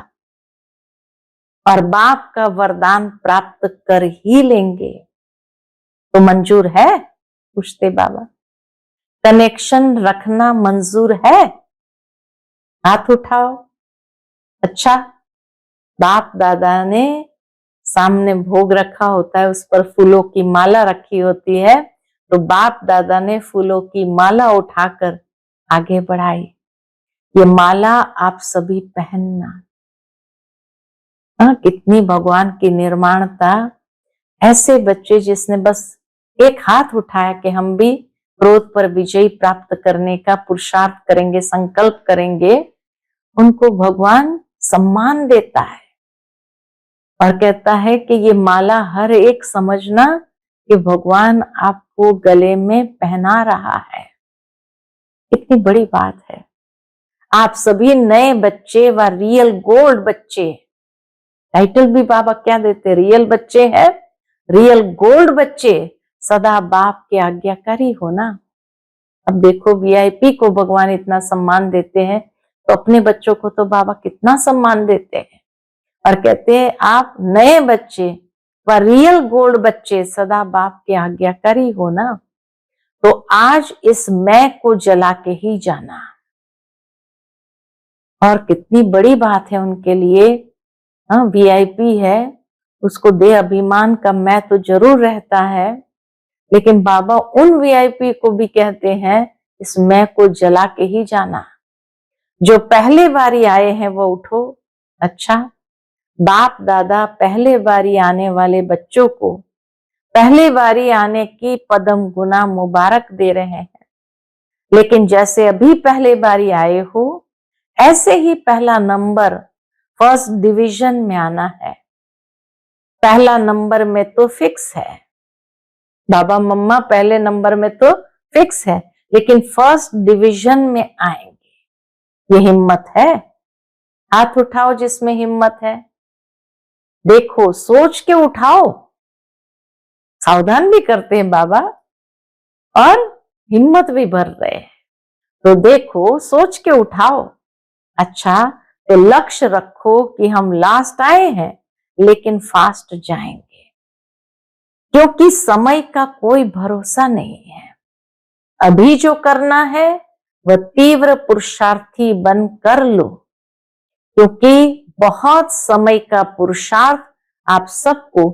और बाप का वरदान प्राप्त कर ही लेंगे। तो मंजूर है? पूछते बाबा। कनेक्शन रखना मंजूर है? हाथ उठाओ। अच्छा, बाप दादा ने सामने भोग रखा होता है, उस पर फूलों की माला रखी होती है, तो बाप दादा ने फूलों की माला उठाकर आगे बढ़ाई। ये माला आप सभी पहनना। कितनी भगवान की निर्माणता। ऐसे बच्चे जिसने बस एक हाथ उठाया कि हम भी क्रोध पर विजय प्राप्त करने का पुरुषार्थ करेंगे, संकल्प करेंगे, उनको भगवान सम्मान देता है और कहता है कि ये माला हर एक समझना कि भगवान आपको गले में पहना रहा है। कितनी बड़ी बात है। आप सभी नए बच्चे व रियल गोल्ड बच्चे, टाइटल भी बाबा क्या देते? रियल बच्चे हैं, रियल गोल्ड बच्चे, सदा बाप के आज्ञाकारी हो ना। अब देखो वीआईपी को भगवान इतना सम्मान देते हैं, तो अपने बच्चों को तो बाबा कितना सम्मान देते हैं और कहते हैं आप नए बच्चे व रियल गोल्ड बच्चे सदा बाप के आज्ञाकारी हो ना। तो आज इस मैं को जला के ही जाना। और कितनी बड़ी बात है उनके लिए। हाँ, वीआईपी है, उसको दे अभिमान का मैं तो जरूर रहता है, लेकिन बाबा उन वीआईपी को भी कहते हैं इस मैं को जला के ही जाना। जो पहले बारी आए हैं वो उठो। अच्छा, बाप दादा पहले बारी आने वाले बच्चों को पहले बारी आने की पदम गुना मुबारक दे रहे हैं। लेकिन जैसे अभी पहले बारी आए हो ऐसे ही पहला नंबर फर्स्ट डिवीजन में आना है। पहला नंबर में तो फिक्स है, बाबा मम्मा पहले नंबर में तो फिक्स है, लेकिन फर्स्ट डिवीजन में आएंगे। ये हिम्मत है? हाथ उठाओ जिसमें हिम्मत है। देखो सोच के उठाओ। सावधान भी करते हैं बाबा और हिम्मत भी भर रहे हैं। तो देखो सोच के उठाओ। अच्छा, तो लक्ष्य रखो कि हम लास्ट आए हैं लेकिन फास्ट जाएंगे, क्योंकि समय का कोई भरोसा नहीं है। अभी जो करना है वह तीव्र पुरुषार्थी बन कर लो, क्योंकि बहुत समय का पुरुषार्थ आप सबको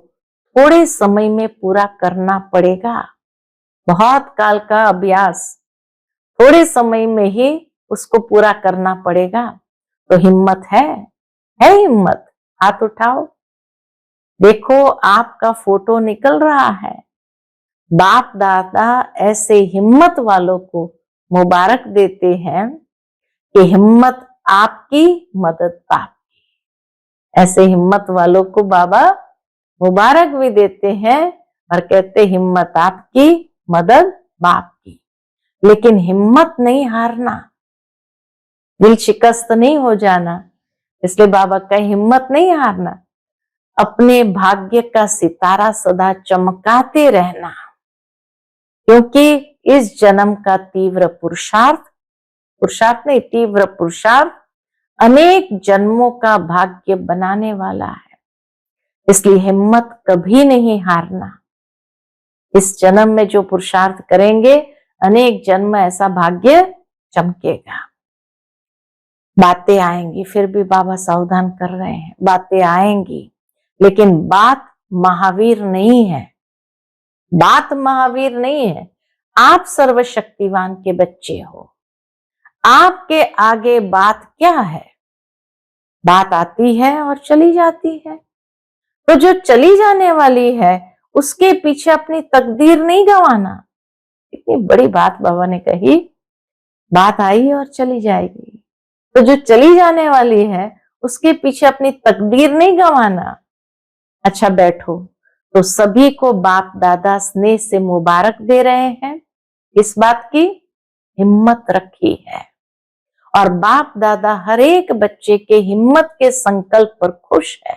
थोड़े समय में पूरा करना पड़ेगा। बहुत काल का अभ्यास, थोड़े समय में ही उसको पूरा करना पड़ेगा। तो हिम्मत है हिम्मत? हाथ उठाओ, देखो आपका फोटो निकल रहा है। बाप दादा ऐसे हिम्मत वालों को मुबारक देते हैं कि हिम्मत आपकी, मदद बाप की। ऐसे हिम्मत वालों को बाबा मुबारक भी देते हैं और कहते हिम्मत आपकी, मदद बाप की। लेकिन हिम्मत नहीं हारना, दिल शिकस्त नहीं हो जाना। इसलिए बाबा का हिम्मत नहीं हारना, अपने भाग्य का सितारा सदा चमकाते रहना। क्योंकि इस जन्म का तीव्र पुरुषार्थ, पुरुषार्थ नहीं, तीव्र पुरुषार्थ अनेक जन्मों का भाग्य बनाने वाला है। इसलिए हिम्मत कभी नहीं हारना। इस जन्म में जो पुरुषार्थ करेंगे, अनेक जन्म ऐसा भाग्य चमकेगा। बातें आएंगी, फिर भी बाबा सावधान कर रहे हैं, बातें आएंगी, लेकिन बात महावीर नहीं है। बात महावीर नहीं है। आप सर्वशक्तिवान के बच्चे हो, आपके आगे बात क्या है? बात आती है और चली जाती है। तो जो चली जाने वाली है, उसके पीछे अपनी तकदीर नहीं गंवाना। इतनी बड़ी बात बाबा ने कही, बात आई और चली जाएगी। तो जो चली जाने वाली है, उसके पीछे अपनी तकदीर नहीं गंवाना। अच्छा बैठो। तो सभी को बाप दादा स्नेह से मुबारक दे रहे हैं, इस बात की हिम्मत रखी है। और बाप दादा हर एक बच्चे के हिम्मत के संकल्प पर खुश है।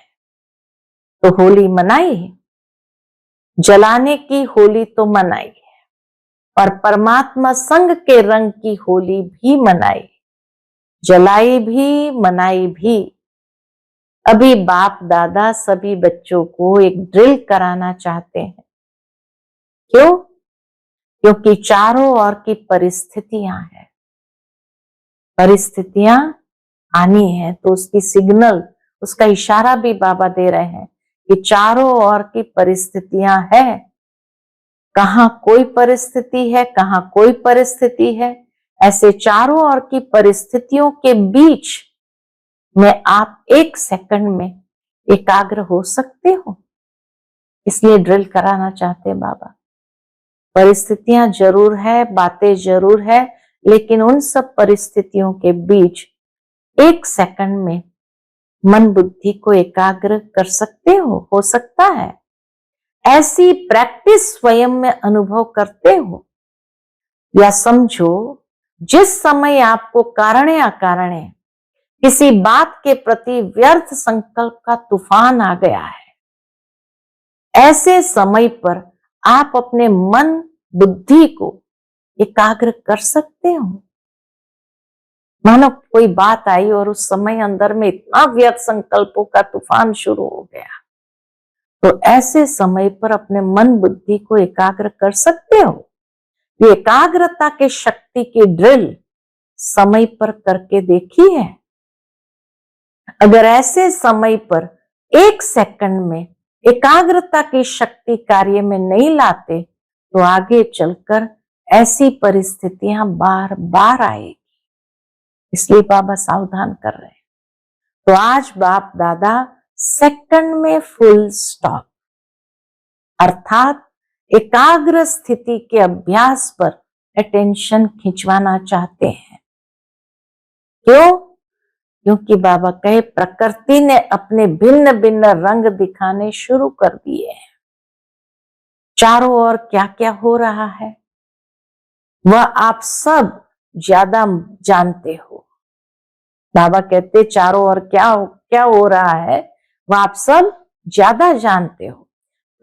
तो होली मनाई, जलाने की होली तो मनाई है, और परमात्मा संग के रंग की होली भी मनाई, जलाई भी मनाई भी। अभी बाप दादा सभी बच्चों को एक ड्रिल कराना चाहते हैं। क्यों? क्योंकि चारों ओर की परिस्थितियां हैं, परिस्थितियां आनी है, तो उसकी सिग्नल, उसका इशारा भी बाबा दे रहे हैं कि चारों ओर की परिस्थितियां है। कहां कोई परिस्थिति है, कहां कोई परिस्थिति है, ऐसे चारों ओर की परिस्थितियों के बीच में आप एक सेकंड में एकाग्र हो सकते हो। इसलिए ड्रिल कराना चाहते हैं बाबा। परिस्थितियां जरूर है, बातें जरूर है, लेकिन उन सब परिस्थितियों के बीच एक सेकंड में मन बुद्धि को एकाग्र कर सकते हो सकता है। ऐसी प्रैक्टिस स्वयं में अनुभव करते हो। या समझो, जिस समय आपको कारणे अकारणे किसी बात के प्रति व्यर्थ संकल्प का तूफान आ गया है, ऐसे समय पर आप अपने मन बुद्धि को एकाग्र कर सकते हो। मानो कोई बात आई और उस समय अंदर में इतना व्यर्थ संकल्पों का तूफान शुरू हो गया, तो ऐसे समय पर अपने मन बुद्धि को एकाग्र कर सकते हो। ये एकाग्रता के शक्ति की ड्रिल समय पर करके देखी है। अगर ऐसे समय पर एक सेकंड में एकाग्रता की शक्ति कार्य में नहीं लाते, तो आगे चलकर ऐसी परिस्थितियां बार बार आएगी। इसलिए बाबा सावधान कर रहे हैं। तो आज बाप दादा सेकंड में फुल स्टॉप, अर्थात एकाग्र स्थिति के अभ्यास पर अटेंशन खिंचवाना चाहते हैं। क्यों? क्योंकि बाबा कहे प्रकृति ने अपने भिन्न भिन्न रंग दिखाने शुरू कर दिए हैं। चारों ओर क्या क्या हो रहा है वह आप सब ज्यादा जानते हो। बाबा कहते चारों ओर क्या हो रहा है वह आप सब ज्यादा जानते हो।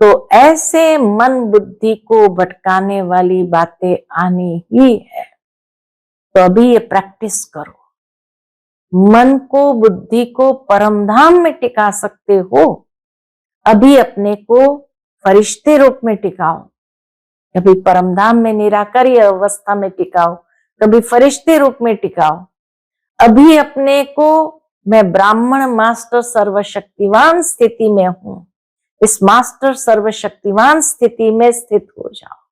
तो ऐसे मन बुद्धि को भटकाने वाली बातें आनी ही है। तो अभी ये प्रैक्टिस करो। मन को, बुद्धि को परमधाम में टिका सकते हो, अभी अपने को फरिश्ते रूप में टिकाओ। कभी परमधाम में निराकारी अवस्था में टिकाओ, कभी फरिश्ते रूप में टिकाओ। अभी अपने को मैं ब्राह्मण मास्टर सर्वशक्तिवान स्थिति में हूं, इस मास्टर सर्वशक्तिवान स्थिति में स्थित हो जाओ।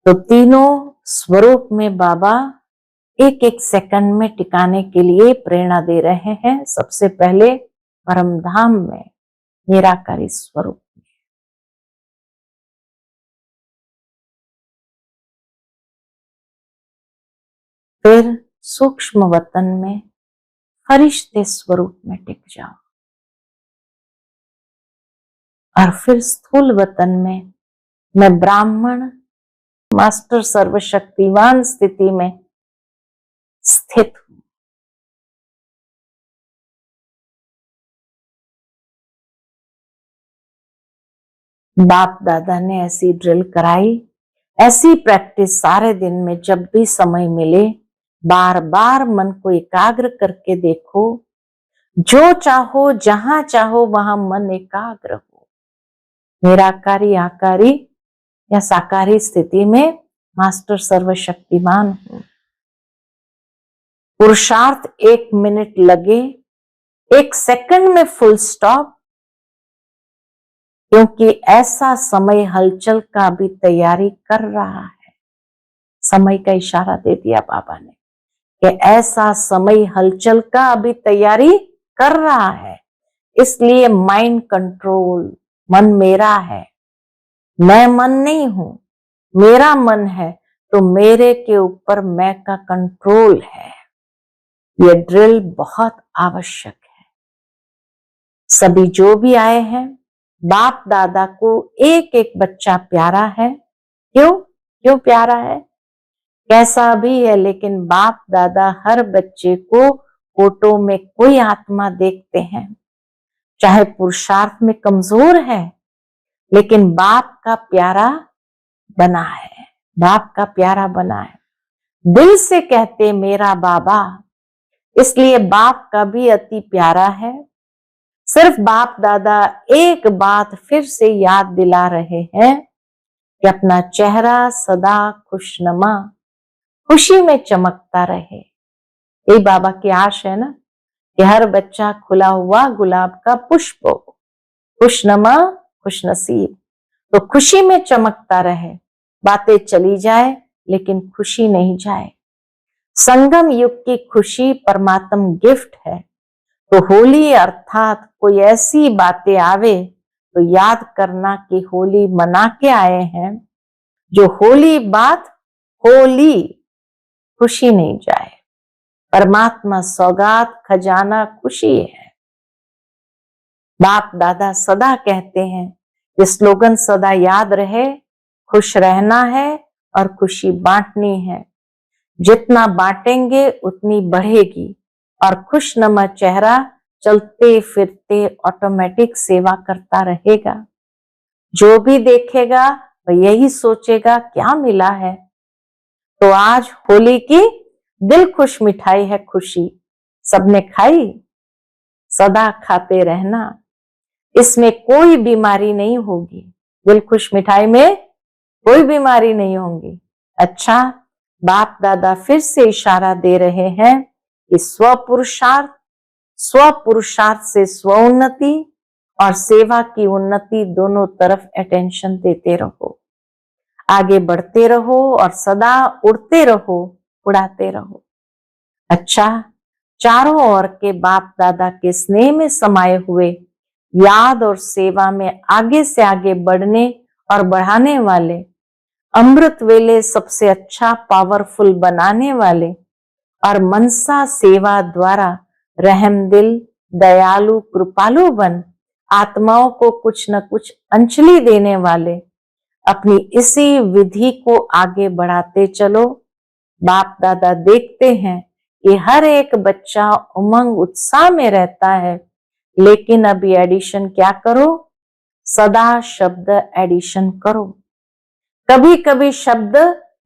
तो तीनों स्वरूप में बाबा एक एक सेकंड में टिकाने के लिए प्रेरणा दे रहे हैं। सबसे पहले परम धाम में निराकारी स्वरूप में, फिर सूक्ष्म वतन में फरिश्ते स्वरूप में टिक जाओ, और फिर स्थूल वतन में मैं ब्राह्मण मास्टर सर्वशक्तिवान स्थिति में स्थित हूं। बाप दादा ने ऐसी ड्रिल कराई, ऐसी प्रैक्टिस सारे दिन में जब भी समय मिले बार बार मन को एकाग्र करके देखो। जो चाहो जहां चाहो वहां मन एकाग्र हो। निराकारी आकारी या साकारी स्थिति में मास्टर सर्वशक्तिमान हूं। पुरुषार्थ 1 मिनट लगे, 1 सेकंड में फुल स्टॉप, क्योंकि ऐसा समय हलचल का भी तैयारी कर रहा है। समय का इशारा दे दिया बाबा ने कि ऐसा समय हलचल का अभी तैयारी कर रहा है। इसलिए माइंड कंट्रोल, मन मेरा है, मैं मन नहीं हूं, मेरा मन है, तो मेरे के ऊपर मैं का कंट्रोल है। ये ड्रिल बहुत आवश्यक है। सभी जो भी आए हैं, बाप दादा को एक एक बच्चा प्यारा है। क्यों प्यारा है? कैसा भी है, लेकिन बाप दादा हर बच्चे को फोटो में कोई आत्मा देखते हैं। चाहे पुरुषार्थ में कमजोर है, लेकिन बाप का प्यारा बना है, बाप का प्यारा बना है। दिल से कहते मेरा बाबा, इसलिए बाप का भी अति प्यारा है। सिर्फ बाप दादा एक बात फिर से याद दिला रहे हैं कि अपना चेहरा सदा खुशनुमा, खुशी में चमकता रहे। यही बाबा की आश है ना, कि हर बच्चा खुला हुआ गुलाब का पुष्प हो, खुशनुमा खुशनसीब, तो खुशी में चमकता रहे। बातें चली जाए लेकिन खुशी नहीं जाए। संगम युग की खुशी परमात्म गिफ्ट है। तो होली अर्थात कोई ऐसी बातें आवे तो याद करना कि होली मना के आए हैं। जो होली बात होली, खुशी नहीं जाए। परमात्मा सौगात खजाना खुशी है। बाप दादा सदा कहते हैं, ये स्लोगन सदा याद रहे, खुश रहना है और खुशी बांटनी है। जितना बांटेंगे उतनी बढ़ेगी, और खुशनुमा चेहरा चलते फिरते ऑटोमेटिक सेवा करता रहेगा। जो भी देखेगा वह यही सोचेगा क्या मिला है। तो आज होली की दिल खुश मिठाई है खुशी, सबने खाई, सदा खाते रहना। इसमें कोई बीमारी नहीं होगी, दिल खुश मिठाई में कोई बीमारी नहीं होगी। अच्छा, बाप दादा फिर से इशारा दे रहे हैं कि स्वपुरुषार्थ से स्वोन्नति और सेवा की उन्नति दोनों तरफ अटेंशन देते रहो। आगे बढ़ते रहो और सदा उड़ते रहो, उड़ाते रहो। अच्छा, चारों ओर के बाप दादा के स्नेह में समाये हुए, याद और सेवा में आगे से आगे बढ़ने और बढ़ाने वाले, अमृत वेले सबसे अच्छा पावरफुल बनाने वाले, और मनसा सेवा द्वारा रहमदिल दयालु कृपालु बन आत्माओं को कुछ न कुछ अंजलि देने वाले, अपनी इसी विधि को आगे बढ़ाते चलो। बाप दादा देखते हैं कि हर एक बच्चा उमंग उत्साह में रहता है, लेकिन अभी एडिशन क्या करो, सदा शब्द एडिशन करो। कभी कभी शब्द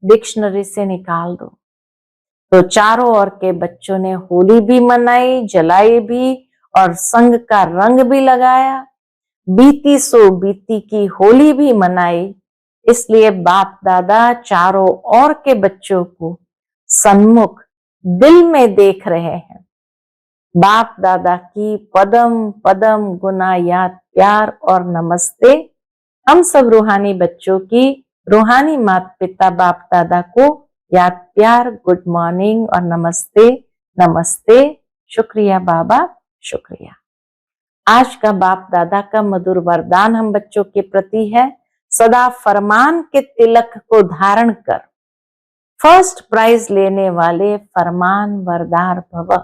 डिक्शनरी से निकाल दो। तो चारों ओर के बच्चों ने होली भी मनाई, जलाई भी, और संग का रंग भी लगाया। बीती सो बीती की होली भी मनाई। इसलिए बाप दादा चारों ओर के बच्चों को सन्मुख दिल में देख रहे हैं। बाप दादा की पदम पदम गुना याद प्यार और नमस्ते हम सब रूहानी बच्चों की रूहानी माता पिता बाप दादा को याद प्यार गुड मॉर्निंग और नमस्ते नमस्ते। शुक्रिया बाबा, शुक्रिया। आज का बाप दादा का मधुर वरदान हम बच्चों के प्रति है, सदा फरमान के तिलक को धारण कर फर्स्ट प्राइज लेने वाले फरमान वरदार भव।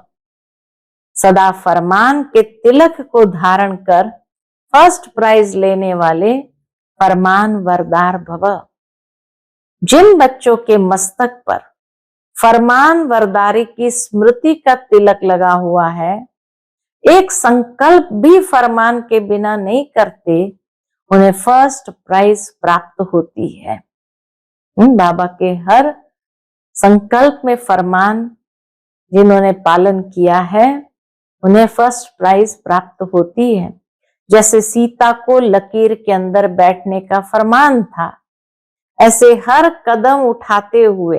सदा फरमान के तिलक को धारण कर फर्स्ट प्राइज लेने वाले फरमान वरदार भव। जिन बच्चों के मस्तक पर फरमान वरदारी की स्मृति का तिलक लगा हुआ है, एक संकल्प भी फरमान के बिना नहीं करते, उन्हें फर्स्ट प्राइज प्राप्त होती है। बाबा के हर संकल्प में फरमान जिन्होंने पालन किया है, उन्हें फर्स्ट प्राइज प्राप्त होती है। जैसे सीता को लकीर के अंदर बैठने का फरमान था, ऐसे हर कदम उठाते हुए,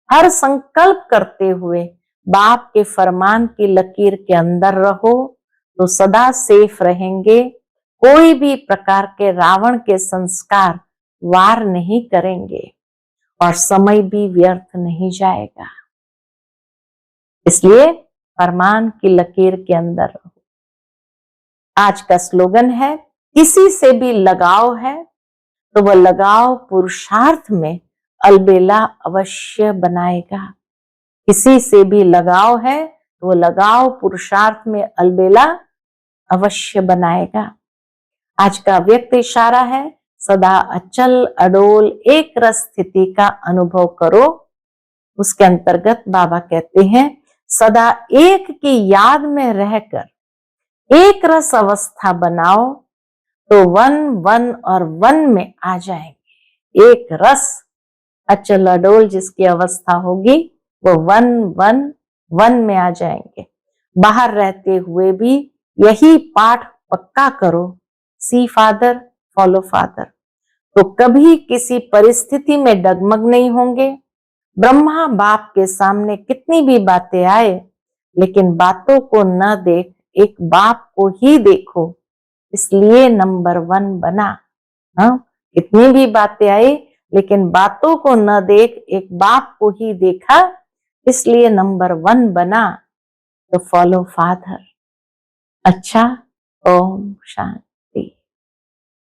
हर संकल्प करते हुए बाप के फरमान की लकीर के अंदर रहो तो सदा सेफ रहेंगे। कोई भी प्रकार के रावण के संस्कार वार नहीं करेंगे और समय भी व्यर्थ नहीं जाएगा। इसलिए फरमान की लकीर के अंदर रहो। आज का स्लोगन है, किसी से भी लगाव है तो वह लगाव पुरुषार्थ में अलबेला अवश्य बनाएगा। किसी से भी लगाव है तो वो लगाव पुरुषार्थ में अलबेला अवश्य बनाएगा। आज का व्यक्त इशारा है, सदा अचल अडोल एक रस स्थिति का अनुभव करो। उसके अंतर्गत बाबा कहते हैं, सदा एक की याद में रहकर एक रस अवस्था बनाओ तो वन वन और वन में आ जाएंगे। एक रस अचल अडोल जिसकी अवस्था होगी वो वन वन वन में आ जाएंगे। बाहर रहते हुए भी यही पाठ पक्का करो, सी फादर फॉलो फादर, तो कभी किसी परिस्थिति में डगमग नहीं होंगे। ब्रह्मा बाप के सामने कितनी भी बातें आए, लेकिन बातों को न देख एक बाप को ही देखो, इसलिए नंबर 1 बना। हाँ, कितनी भी बातें आई लेकिन बातों को न देख एक बाप को ही देखा, इसलिए नंबर 1 बना। तो फॉलो फादर। अच्छा, ओम शांति।